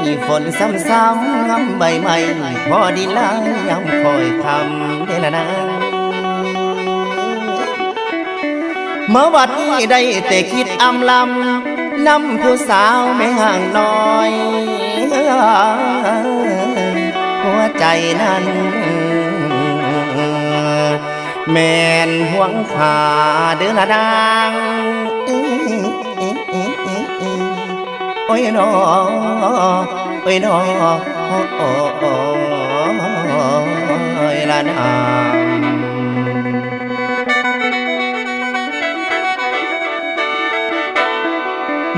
ยฝนซ้ำๆงำใบไม้พอดินลายยำคอยคำได้ละนะเมื่อวัดนี้ได้แต่คิดอำลำนำผู้สาวไม่ห่างน้อยหัวใจนั้นแม่นห่วงขาเดือละนางโอ้ยนอโอ้ยนอโอ้ยละนาง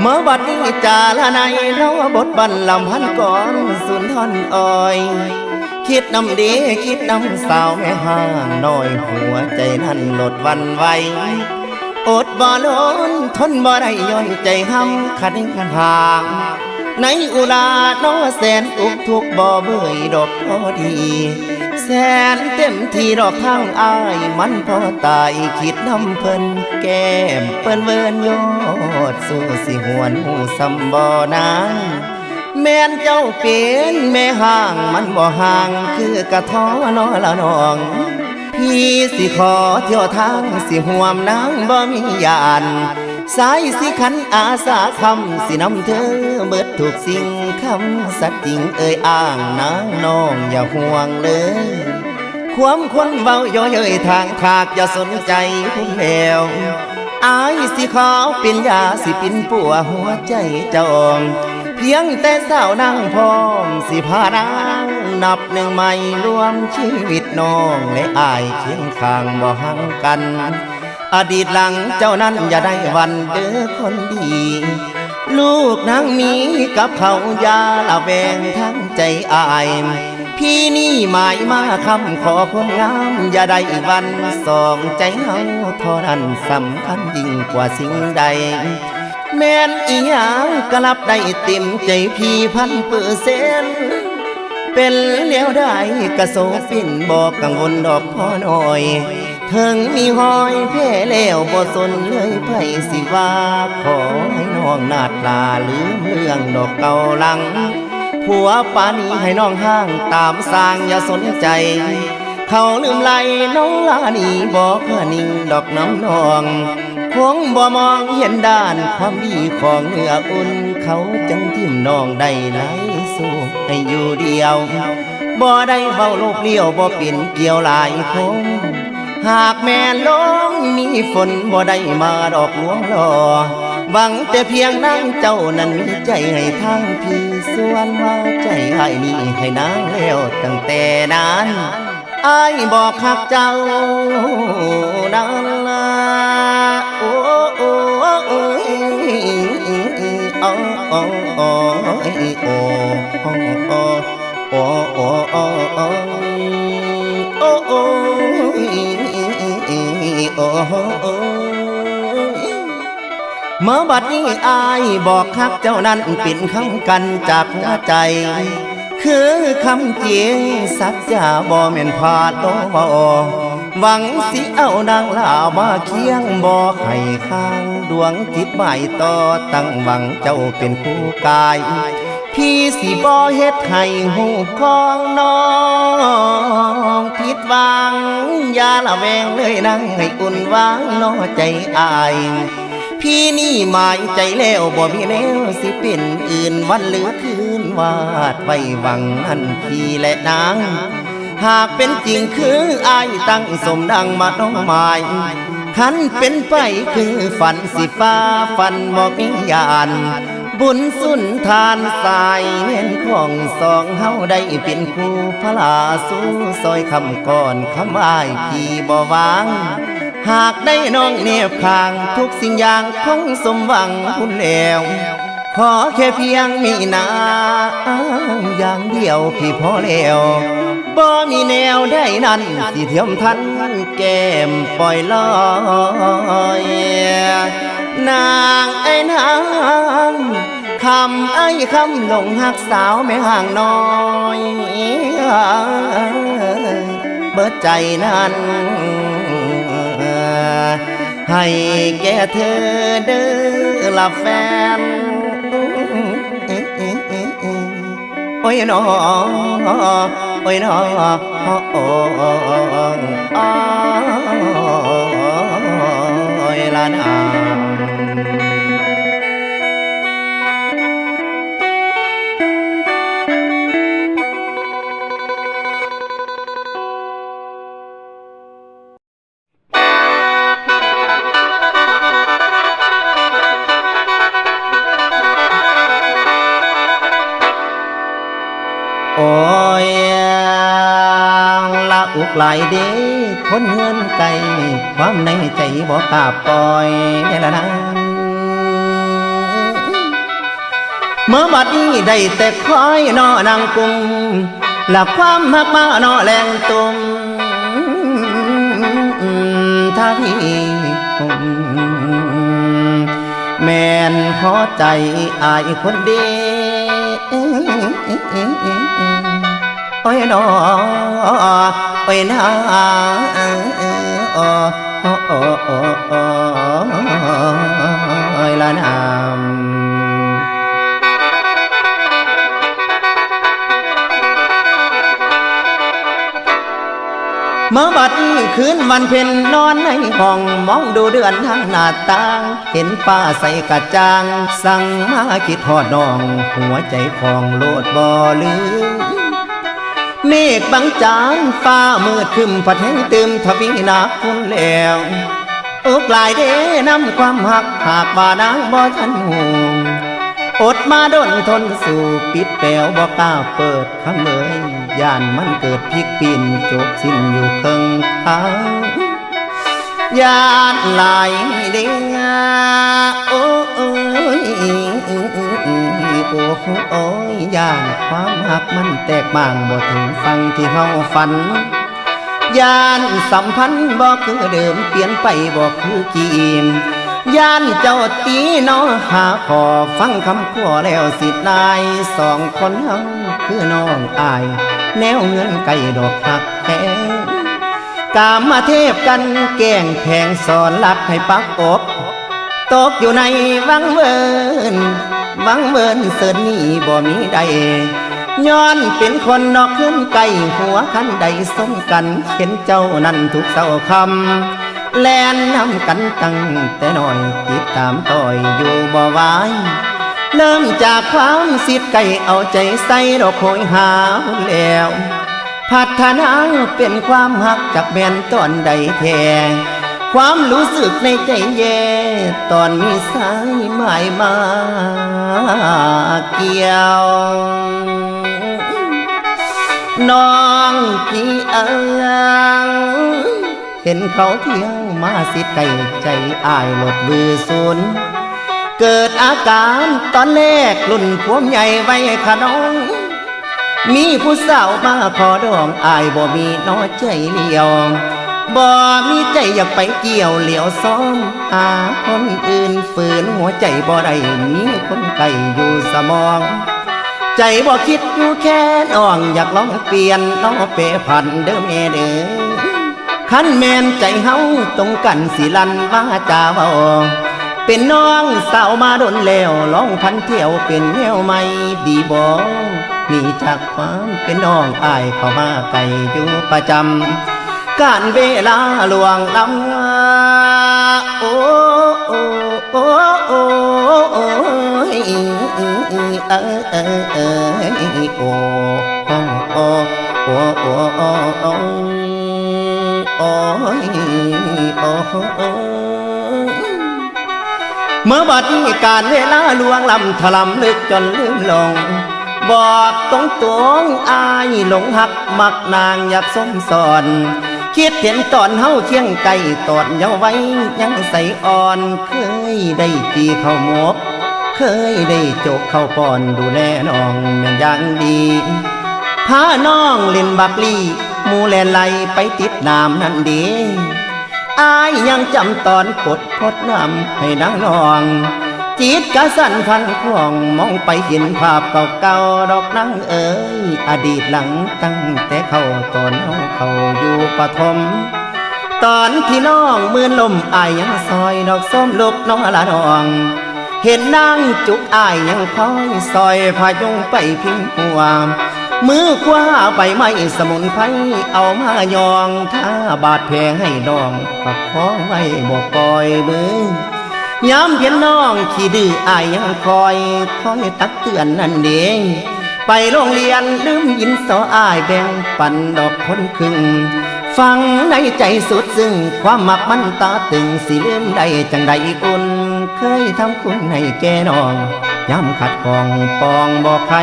เมื่อบัดนี้จาละในเนาบทบันลำพันก่อนสุนทรอ้อยคิดนำดีคิดนำสาวแม่ห้างน้อยหัวใจนั้นหลดวันไหวอดบ่ล้นทนบ่ได้ย้อนใจห้ำขัดห่างในอุลาน้อแสนอุกทุกบ่เบื่อดอกพอดีแสนเต็มที่ดอกข้างอายมันพอตายคิดนำเพิ่นแก้มเปิ้นเวินยอดสู้สิหวนหูซ้ำบ่นางแม่นเจ้าเป็นแม่ห่างมันบ่ห่างคือกะท้อนอละน้องพี่สิขอเที่ยวทางสิห่วมนางบ่มียานสายสิขันอาสาคำสินำเธอเบิดถูกสิ่งคำสัตย์จริงเอ่ยอ้างนางน้องอย่าห่วงเลยความคนเว้าย่อเย้ยทางขากอย่าสนใจคุณแล้วอายสิขอเป็นยาสิปินปัวหัวใจเจ้าเพียงแต่สาวนั่งพร้อมสิพานางนับหนึ่งใหม่รวมชีวิตน้องและอายเคียงข้างบ่ห่างกันอดีตหลังเจ้านั้นอย่าได้วันเด้อคนดีลูกนางมีกับเขายาละแวงทั้งใจอายพี่นี่หมายมาคำขอคนงามอย่าได้วันสองใจเฮาเท่านั้นสำคัญยิ่งกว่าสิ่งใดแม่นอีหยังกลับได้เต็มใจพี่1,000%เป็นแนวได้กระโสฟินบอกกังวลดอกพ่อน้อยถึงมีหอยแพ้แล้วบ่สนเลยไผสิว่าขอให้น้องนาดลาลืมเรื่องดอกเก่าหลังผัวปานี้ให้น้องห้างตามสร้างอย่าสนใจเขาลืมไหลน้องลานี่บอกว่านิ่งดอกน้ำนองคงบ่มองเห็นด้านความดีของเนื้ออุ่นเขาจังทิ่มน้องได้ไหลสู้ให้อยู่เดียวบ่ได้เบาโลกเลี้ยวบ่เป็นเกี่ยวหลายคงหากแม่ลงมีฝนบ่ได้มาดอกหลวงหล่อหวังแต่เพียงนางเจ้านั้นมีใจให้ทางพี่ส่วนว่าใจให้นี่ให้นางแล้วตั้งแต่นั้นอ้ายบอกหักเจ้านั้นละโอ้โอ้โอ้โอ้โอ้โอ้โอ้โอ้โอ้โอ้โอ้โอ้โอ้โอ้โอ้เมื่อบัดนี้อายบอกฮักเจ้านั้นเป็นคำกันจากหัวใจคือคำจริงสัจจะบ่แม่นพาดบ่หวังสิเอานางลามาเคียงบ่ให้ข้างดวงจิตไม่ต่อตั้งหวังเจ้าเป็นคู่กายพี่สิบ่เฮ็ดให้หูของน้องผิดหวังอย่าละแวงเลยนั่งให้อุ่นวางน้อใจอายพี่นี่หมายใจแล้วบ่มีแนวสิเป็นอื่นวันหรือคืนวาดไว้หวังนั่นพี่และนางหากเป็นจริงคืออายตั้งสมดังมาน้องหมายขันเป็นไปคือฝันสิฟ้าฝันบ่มียานบุญสุนทานสายเน้นของสองเฮาได้เป็นคู่พระลาสู้ซอยคำก่อนคำอ้ายพี่บ่วางหากได้น้องเนบข้างทุกสิ่งอย่างคงสมหวังคุณแล้วขอแค่เพียงมีนางอย่างเดียวพี่พอแล้วบ่มีแนวได้นั้นสิเทียมทันแก้มปล่อยลอยนางไอ้นางคำไอ้คำหลงหักสาวแม่ห่างน้อยเบิดใจนั้นให้แก่เธอเด้อละแฟน โอ้ยน้อโอ้ยน้อโอ้ยละนาโอ้ยละอุกหลายเด้คนเงินไก่ความในใจบอกกล้าปล่อยละนั้นเมื่อบัดนี้ได้แต่คอยนอนางกุมหลับความหักมานอแรงตุมถ้าพี่แม่นพอใจอายคนเดีโอ้ยน้อโอ้ยนาโอ้ยละนามเมื่อบัดคืนวันเพ็ญนอนในห้องมองดูเดือนทางหน้าต่างเห็นฟ้าใสกระจ่างสั่งมาคิดทอดน้องหัวใจของโลดบ่ลืมเมฆบางจางฟ้ามืดครึ้มพัดแห้งเติมทวีหนักคุณแล้วอกลายเด้นำความหักหากว่านางบ่ทันห่วงอดมาดนทนสู่ปิดแปวบ่กล้าเปิดคำเอ่ยย่านมันเกิดพลิกปีนจบสิ้นอยู่ครึ่งทางย่านหลายเด้อโอ้ยโอ้ยย่านความหักมันแตกบางบ่ถึงฟังที่เฮาฝันย่านสัมพันธ์บ่คือเดิมเปลี่ยนไปบ่คือกีมย่านเจ้าตีน้อหาขอฟังคำขอแล้วสินายสองคนเฮาคือน้องอายแนวเงินไก่ดอกหักแพงกามมาเทพกันแกล้งแพงสอนลักให้ปักอกตกอยู่ในวังเวินเสิร์นี่บ่มีใดย้อนเป็นคนนอกขึ้นไก่หัวคันใดสมกันเห็นเจ้านั้นทุกเศร้าคำแลนนำกันตั้งแต่น้อยติดตามต่อยอยู่บ่ไหวเริ่มจากความสิทธิ์ไก่เอาใจใส่ดอกโหยหาแล้วพัฒนาเป็นความหักจากแบนตอนใดแท้ความรู้สึกในใจแย่ตอนมีสายหมายมาเกี่ยวน้องพี่เอิงเห็นเขาเที่ยวมาสิไก่ใจอายหลดมือสูนเกิดอาการตอนแรกรุ่นพวงใหญ่ไว้ขนองมีผู้สาวมาขอดองอายบ่มีน้อใจเลี้ยวบ่มีใจอยากไปเกี่ยวเหลียวซ้อมหาคนอื่นฝืนหัวใจบ่ได้มีคนไก่อยู่สมองใจบ่คิดอยู่แค่น้องอยากลองเปลี่ยนน้องเปพันเด้อแม่เด้อคันแม่นใจเฮาตรงกันสิลันว่าจาเว้าเป็นน้องสาวมาดนแล้วลองพันเที่ยวเป็นแนวใหม่ดีบ่มีจากความเป็นน้องอายเข้ามาไกลอยู่ประจำการเวลาลวงล้ำโอ้โอ้โอ้โอ้โอ้โอ้โอ้โอ้โอ้โอ้โอ้โอ้โอ้เมื่อบัดนี้การเวลาลวงล้ำถลำลึกจนลืมลงบอกตรงอายหลงหักมักนางอยากสมสอนคิดเห็นตอนเฮาเคียงไก่ตอนเยาว์ไว้ยังใส่อ่อนเคยได้ตีเข้าหมกเคยได้โจกเข้าป้อนดูแลน้องอย่างดีพาน้องเล่นบักลี่มูแลไหลไปติดน้ำนั่นดีอายยังจำตอนกดพดน้ำให้นางน้องจิตกะสั่นพันคล่องมองไปเห็นภาพเก่าๆดอกนางเอ๋ยอดีตหลังตั้งแต่เข้าตอนเขาอยู่ปฐมตอนที่น้องมือนลมอายยังซอยดอกส้มลูกน้องละน้อง เห็นนางจุกอายยังคอยซอยพายุงไปพิงหัวมือคว้าใบไม้สมุนไพรเอามายองถ้าบาดแผลให้ดองก็ขอไว้บอกปล่อยมือยามเพียนน้องขี้ดื้ออายยังคอยตักเตือนนั่นเองไปโรงเรียนลืมยินสออายแบ่งปันดอกคนครึ่งฟังในใจสุดซึ่งความมักมันตาตึงสิลืมได้จังใดอุ่นเคยทำคุณให้แก่น้องย้ำขัดของปองบอกใคร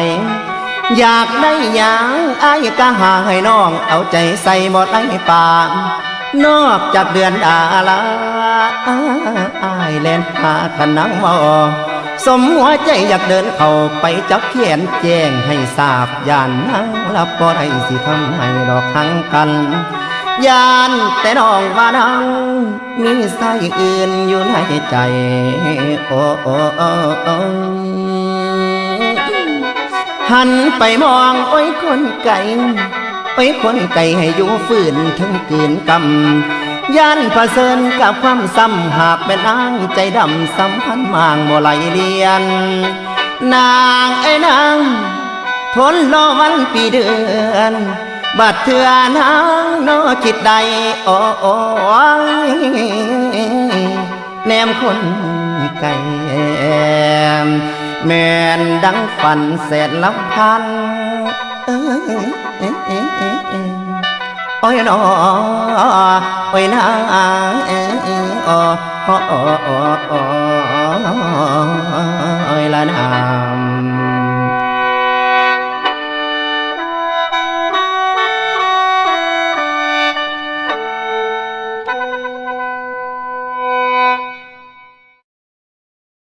อยากได้อย่างอายก็หาให้น้องเอาใจใส่บ่ได้ป่านอกจากเดือนดาลาอายแลนหาขนังมอสมหัวใจอยากเดินเข้าไปจับเขียนแจ้งให้ทราบย่านนั่งรับบ่ได้สิทำให้ดอกหังกันย่านแต่น้องว่านังมีสายอื่นอยู่ในใจโอ้โอ้โอ้โอ้หันไปมองโอ้ยคนไก่โอ้ยคนไก่ให้อยู่ฝืนทั้งคืนกำย่านผเสริญกับความซ้ำหากเป็นนางใจดำสัมพันธ์มางบ่ไหลเลียนนางไอ้นางทนรอวันปีเดือนบัดเถื่อนางนอคิดใดโอ้โอ้แนมคนไก่แม่นดังฝันแสนลำพันโอ้ยนอโอ้ยนางโอ้โอ้โอ้โอ้โอ้ยละนา